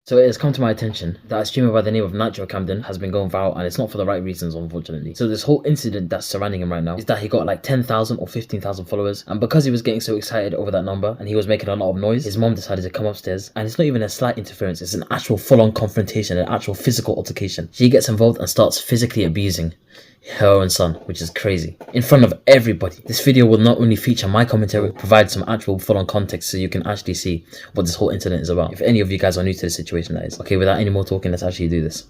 So it has come to my attention that a streamer by the name of Nitro Camden has been going viral, and it's not for the right reasons, unfortunately. So this whole incident that's surrounding him right now is that he got like 10,000 or 15,000 followers, and because he was getting so excited over that number and he was making a lot of noise, his mom decided to come upstairs, and it's not even a slight interference, it's an actual full-on confrontation, an actual physical altercation. She gets involved and starts physically abusing her own son, which is crazy, in front of everybody. This video will not only feature my commentary, provide some actual full-on context so you can actually see what this whole incident is about. If any of you guys are new to the situation, that is. Okay, without any more talking, let's actually do this.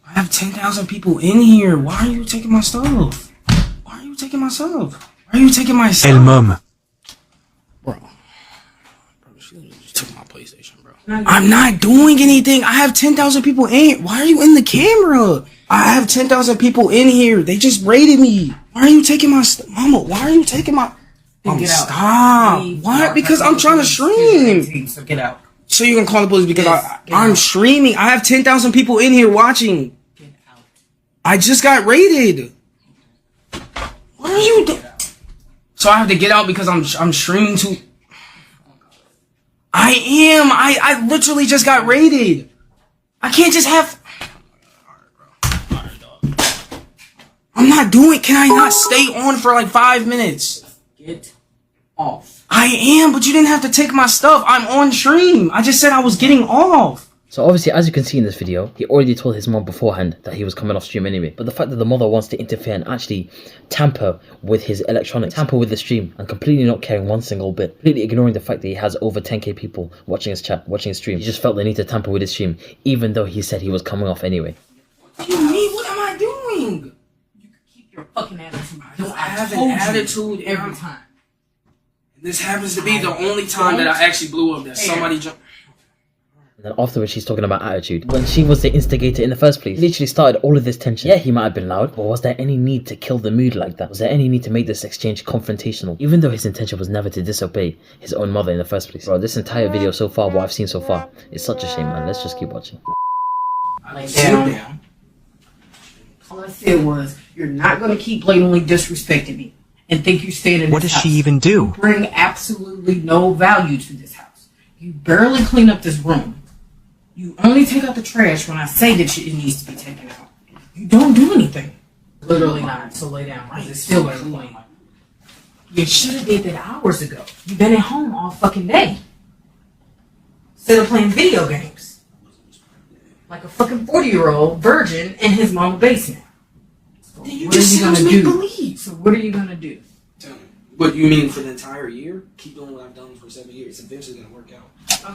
I have 10,000 people in here. Why are you taking my stuff? Why are you taking my stuff? Why are you taking my stuff? El mum. Bro, she literally just took my PlayStation, bro. I'm not doing anything. I have 10,000 people in here. Why are you in the camera? I have 10,000 people in here. They just raided me. Why are you taking my stuff? Mama, why are you taking my... Stop. Why? Because I'm trying to stream. So get out. So you can call the police because I'm streaming. I have 10,000 people in here watching. Get out. I just got raided. What are you doing? So I have to get out because I'm streaming too. I am. I literally just got raided. I can't just have. I'm not doing. Can I not stay on for like 5 minutes? Get off. I am, but you didn't have to take my stuff. I'm on stream. I just said I was getting off. So obviously, as you can see in this video, he already told his mom beforehand that he was coming off stream anyway. But the fact that the mother wants to interfere and actually tamper with his electronics, tamper with the stream, and completely not caring one single bit, completely ignoring the fact that he has over 10k people watching his chat, watching his stream. He just felt the need to tamper with his stream, even though he said he was coming off anyway. What do you mean? What am I doing? You can keep your fucking attitude. I don't have an attitude every time. This happens to be the only time that I actually blew up. That somebody jumped. And then afterwards, she's talking about attitude. When she was the instigator in the first place, literally started all of this tension. Yeah, he might have been loud, but was there any need to kill the mood like that? Was there any need to make this exchange confrontational? Even though his intention was never to disobey his own mother in the first place. Bro, this entire video so far, what I've seen so far, is such a shame, man. Let's just keep watching. Like down. All I said was, you're not going to keep blatantly disrespecting me and think you stand in this What does house. she even do? You bring absolutely no value to this house. You barely clean up this room. You only take out the trash when I say that it needs to be taken out. You don't do anything. Literally not. So lay down. Right? It's still clean. You should have did that hours ago. You've been at home all fucking day. Instead of playing video games. Like a fucking 40-year-old virgin in his mom's basement. So Then you what just are you sounds gonna make do? believe. So what are you gonna do? Tell me. What you mean for the entire year? Keep doing what I've done for 7 years. It's eventually gonna work out.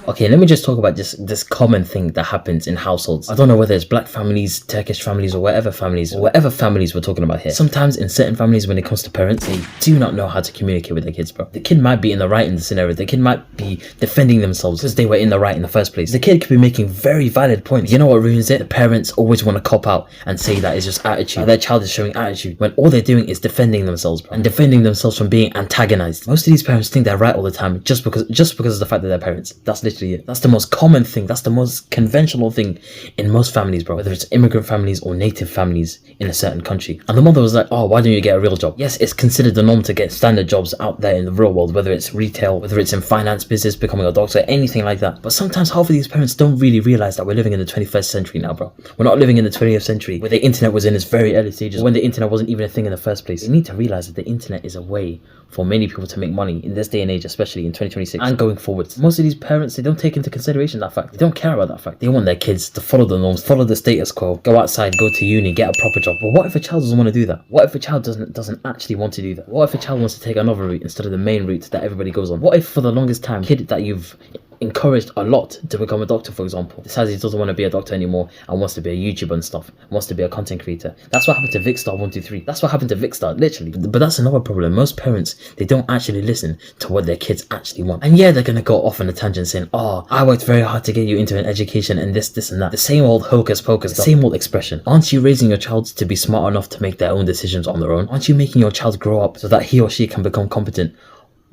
Okay, let me just talk about this common thing that happens in households. I don't know whether it's black families, Turkish families, or whatever families we're talking about here. Sometimes in certain families, when it comes to parents, they do not know how to communicate with their kids, bro. The kid might be in the right in the scenario. The kid might be defending themselves because they were in the right in the first place. The kid could be making very valid points. You know what ruins it? The parents always want to cop out and say that it's just attitude. That their child is showing attitude when all they're doing is defending themselves, bro. And defending themselves from being antagonized. Most of these parents think they're right all the time just because of the fact that they're parents. That's literally it. That's the most common thing. That's the most conventional thing in most families, bro. Whether it's immigrant families or native families in a certain country. And the mother was like, oh, why don't you get a real job? Yes, it's considered the norm to get standard jobs out there in the real world, whether it's retail, whether it's in finance, business, becoming a doctor, anything like that. But sometimes half of these parents don't really realize that we're living in the 21st century now, bro. We're not living in the 20th century where the internet was in its very early stages, when the internet wasn't even a thing in the first place. They need to realize that the internet is a way for many people to make money in this day and age, especially in 2026 and going forward. Most of these parents, they don't take into consideration that fact. They don't care about that fact. They want their kids to follow the norms, follow the status quo, go outside, go to uni, get a proper job. But what if a child doesn't want to do that? What if a child doesn't actually want to do that? What if a child wants to take another route instead of the main route that everybody goes on? What if for the longest time, a kid that you've encouraged a lot to become a doctor, for example, decides he doesn't want to be a doctor anymore and wants to be a YouTuber and stuff, wants to be a content creator? That's what happened to Vicstar123. That's what happened to Vicstar, literally. But that's another problem. Most parents, they don't actually listen to what their kids actually want. And yeah, they're gonna go off on a tangent saying, oh, I worked very hard to get you into an education and this and that. The same old hocus pocus, the same old expression. Aren't you raising your child to be smart enough to make their own decisions on their own? Aren't you making your child grow up so that he or she can become competent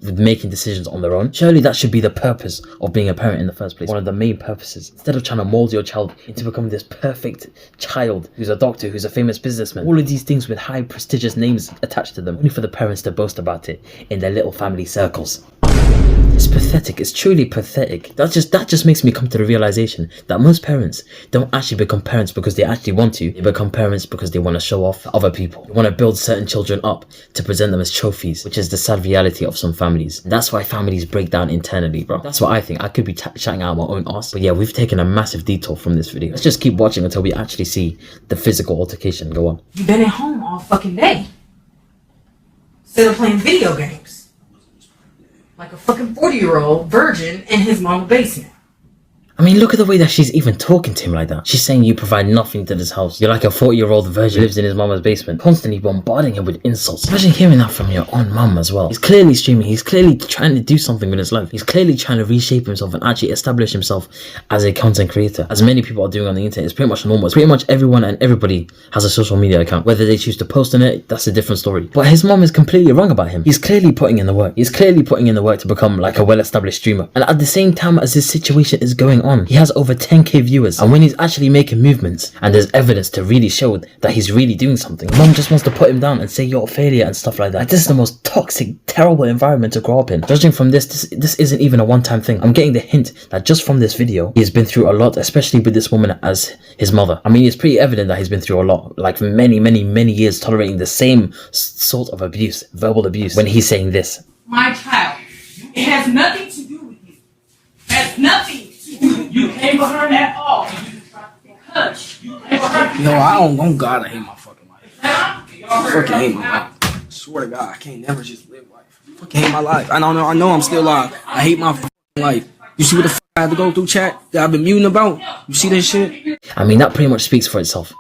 with making decisions on their own? Surely that should be the purpose of being a parent in the first place. One of the main purposes. Instead of trying to mold your child into becoming this perfect child who's a doctor, who's a famous businessman, all of these things with high prestigious names attached to them, only for the parents to boast about it in their little family circles. pathetic. It's truly pathetic. That just makes me come to the realization that most parents don't actually become parents because they actually want to. They become parents because they want to show off to other people. They want to build certain children up to present them as trophies, which is the sad reality of some families. And that's why families break down internally, bro. That's what I think. I could be chatting out my own ass, but yeah, we've taken a massive detour from this video. Let's just keep watching until we actually see the physical altercation. Go on. You've been at home all fucking day. Instead of playing video games. Like a fucking 40-year-old virgin in his mama's basement. I mean, look at the way that she's even talking to him like that. She's saying you provide nothing to this house. You're like a 40-year-old virgin who lives in his mama's basement, constantly bombarding him with insults. Imagine hearing that from your own mum as well. He's clearly streaming. He's clearly trying to do something with his life. He's clearly trying to reshape himself and actually establish himself as a content creator. As many people are doing on the internet, it's pretty much normal. It's pretty much everyone and everybody has a social media account. Whether they choose to post on it, that's a different story. But his mum is completely wrong about him. He's clearly putting in the work. He's clearly putting in the work to become like a well-established streamer. And at the same time as this situation is going on, he has over 10k viewers, and when he's actually making movements and there's evidence to really show that he's really doing something, mom just wants to put him down and say you're a failure and stuff like that. Like, this is the most toxic, terrible environment to grow up in. Judging from this isn't even a one-time thing. I'm getting the hint that just from this video he's been through a lot, especially with this woman as his mother. I mean, it's pretty evident that he's been through a lot, like many years tolerating the same sort of abuse, verbal abuse, when he's saying this. My child, it has nothing to do with you. It has nothing. You came for her at all. Hush. You came for her. Yo, oh God, I hate my fucking life. I fucking hate my life. I swear to God, I can't never just live life. I fucking hate my life. I know I'm still alive. I hate my fucking life. You see what the fuck I had to go through, chat? That I've been muting about? You see this shit? I mean, that pretty much speaks for itself.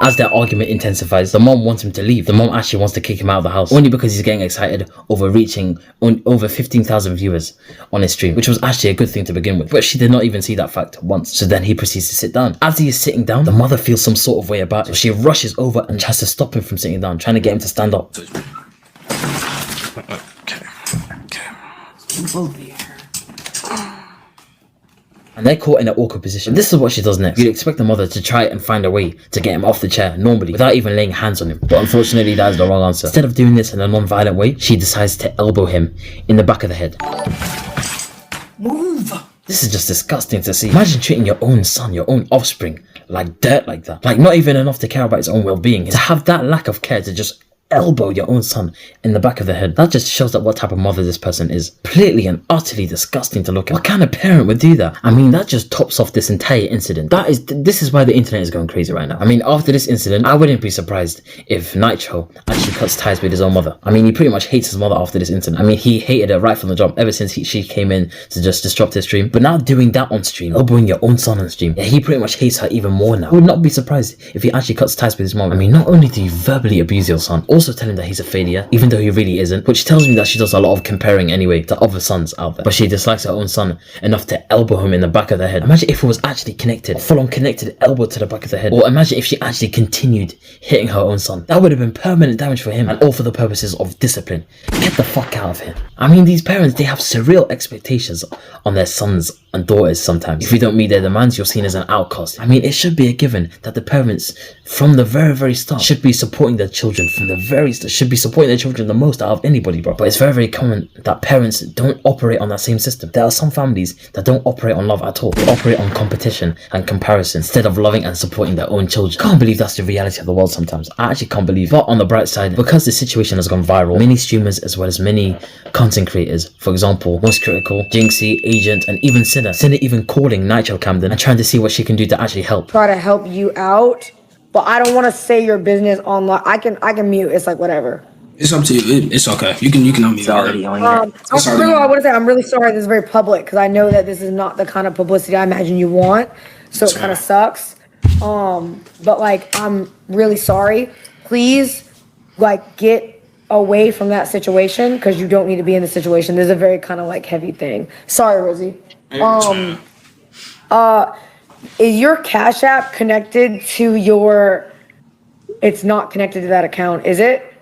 As their argument intensifies, the mom wants him to leave. The mom actually wants to kick him out of the house, only because he's getting excited over reaching over 15,000 viewers on his stream, which was actually a good thing to begin with. But she did not even see that fact once. So then he proceeds to sit down. As he is sitting down, the mother feels some sort of way about it. So she rushes over and tries to stop him from sitting down, trying to get him to stand up. Okay. And they're caught in an awkward position. This is what she does next. You'd expect the mother to try and find a way to get him off the chair normally without even laying hands on him. But unfortunately, that is the wrong answer. Instead of doing this in a non-violent way, she decides to elbow him in the back of the head. Move! This is just disgusting to see. Imagine treating your own son, your own offspring, like dirt like that. Like not even enough to care about his own well-being. To have that lack of care to just elbow your own son in the back of the head. That just shows that what type of mother this person is. Completely and utterly disgusting to look at. What kind of parent would do that? I mean, that just tops off this entire incident. This is why the internet is going crazy right now. I mean, after this incident, I wouldn't be surprised if Nitro actually cuts ties with his own mother. I mean, he pretty much hates his mother after this incident. I mean, he hated her right from the jump ever since she came in to just disrupt his stream. But now doing that on stream, elbowing your own son on stream, yeah, he pretty much hates her even more now. I would not be surprised if he actually cuts ties with his mom. I mean, not only do you verbally abuse your son, also tell him that he's a failure, even though he really isn't, which tells me that she does a lot of comparing anyway to other sons out there. But she dislikes her own son enough to elbow him in the back of the head. Imagine if it was actually connected, full-on connected elbow to the back of the head. Or imagine if she actually continued hitting her own son. That would have been permanent damage for him, and all for the purposes of discipline. Get the fuck out of here. I mean, these parents, they have surreal expectations on their sons and daughters sometimes. If you don't meet their demands, you're seen as an outcast. I mean, it should be a given that the parents from the very start should be supporting their children from the very start, should be supporting their children the most out of anybody, bro. But it's very common that parents don't operate on that same system. There are some families that don't operate on love at all. They operate on competition and comparison instead of loving and supporting their own children. Can't believe that's the reality of the world sometimes. I actually can't believe. But on the bright side, because the situation has gone viral, many streamers as well as many content creators, for example, Most Critical, Jinxie, Agent, and even Sinner even calling Nitro Camden and trying to see what she can do to actually help. Try to help you out, but I don't want to say your business online. I can mute. It's like whatever. It's up to you. It's okay. You can unmute. It's already on here. First of all, I want to say I'm really sorry. This is very public because I know that this is not the kind of publicity I imagine you want. So it kind of sucks. But like, I'm really sorry. Please, like, get away from that situation because you don't need to be in the situation. This is a very kind of like heavy thing. Sorry, Rosie. Is your Cash App connected to your? It's not connected to that account, is it?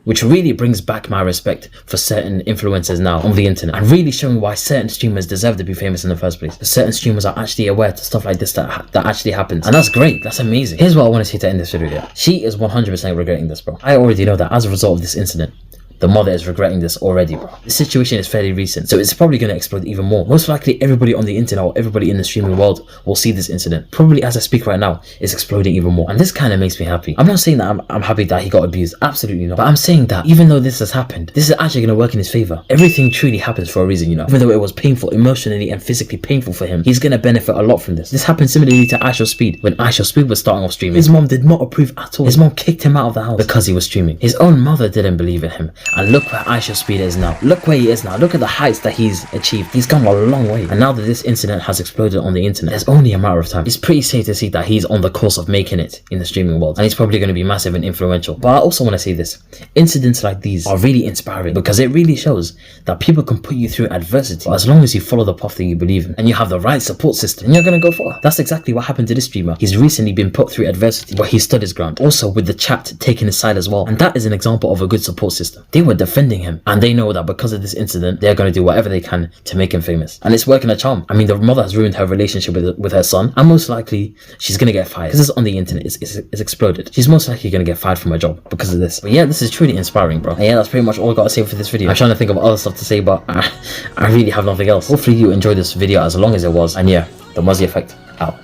Which really brings back my respect for certain influencers now on the internet, and really showing why certain streamers deserve to be famous in the first place. Certain streamers are actually aware to stuff like this that actually happens, and that's great. That's amazing. Here's what I want to say to end this video. Yeah, she is 100% regretting this, bro. I already know that as a result of this incident, The mother is regretting this already, bro. The situation is fairly recent, so it's probably going to explode even more. Most likely everybody on the internet or everybody in the streaming world will see this incident. Probably as I speak right now, it's exploding even more. And this kind of makes me happy. I'm not saying that I'm happy that he got abused. Absolutely not. But I'm saying that even though this has happened, this is actually going to work in his favor. Everything truly happens for a reason, you know. Even though it was painful, emotionally and physically painful for him, he's going to benefit a lot from this. This happened similarly to Aisha Speed. When Aisha Speed was starting off streaming, his mom did not approve at all. His mom kicked him out of the house because he was streaming. His own mother didn't believe in him. And look where Aisha Speed is now. Look where he is now. Look at the heights that he's achieved. He's come a long way. And now that this incident has exploded on the internet, it's only a matter of time. It's pretty safe to see that he's on the course of making it in the streaming world. And he's probably going to be massive and influential. But I also want to say this. Incidents like these are really inspiring because it really shows that people can put you through adversity. But as long as you follow the path that you believe in and you have the right support system, you're going to go far. That's exactly what happened to this streamer. He's recently been put through adversity, but he stood his ground. Also with the chat taking his side as well. And that is an example of a good support system. They were defending him and they know that because of this incident, they're going to do whatever they can to make him famous. And it's working a charm. I mean, the mother has ruined her relationship with her son, and most likely she's going to get fired. Because this is on the internet, it's exploded. She's most likely going to get fired from her job because of this. But yeah, this is truly inspiring, bro. And yeah, that's pretty much all I got to say for this video. I'm trying to think of other stuff to say, but I really have nothing else. Hopefully you enjoyed this video as long as it was. And yeah, the Muzzy Effect out.